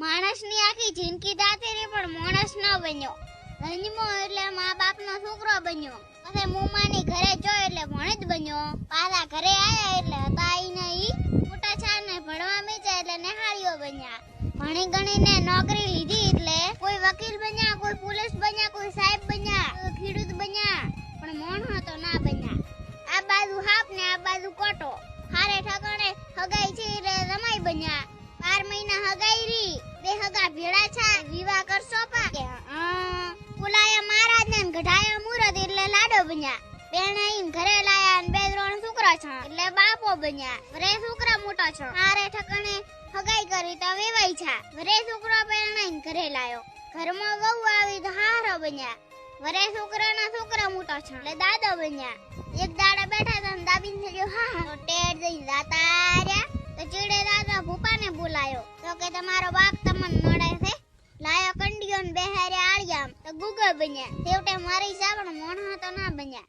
માણસની આખી જિંદગી દાતેરી પણ માણસ ન બન્યો. જન્મો એટલે મા બાપનો છોકરો બન્યો. પછી મુમાની ઘરે જો એટલે ભણેજ બન્યો. પાછા ઘરે આયા એટલે હતા ઈ મોટા છાને ભણવા મેચ્યા એટલે નેહાળીઓ બન્યા. ભણી ગણીને નોકરી લીધી એટલે કોઈ વકીલ બન્યા, કોઈ પોલીસ બન્યા, કોઈ સાહેબ બન્યા, કોઈ ખેડૂત બન્યા, પણ મોણો તો ના બન્યા. આ બાજુ હાપ ને આ બાજુ કોટો. હારે ઠકાણે હગાઈ છે એટલે રમાઈ બન્યા. 12 મહિના હગાઈ રી, બે હગા ભેળા છા, વિવાહ કરશો પા કે બોલાયા મહારાજ ને ગઢાયા મુરત એટલે લાડો બન્યા. બેણાઈન ઘરે લાયા ને 2-3 છોકરા છે એટલે બાપો બન્યા. વરે છોકરા મોટા છે, હારે ઠકાણે હગાઈ કરી તો વેવાઈ છા. વરે છોકરો બેણાઈન ઘરે લાયો, ઘરમાં વહુ આવી તો હારો બન્યા. વરે છોકરાના છોકરા મોટા છે એટલે દાદો બન્યા. એક દાડા બેઠા હતા ને દાબીને થયો હા તો ટેડ જઈ જાતા રહ્યા. તો ચીડે દાદા ભૂપાને બોલાયો તો કે તમારો બાપ તમને નડે છે. લાયો કંડિયો ને બેહારે આળિયામ તો ગુગળ બન્યા. છેવટે મારી સાવણ મોણો તો ના બન્યા.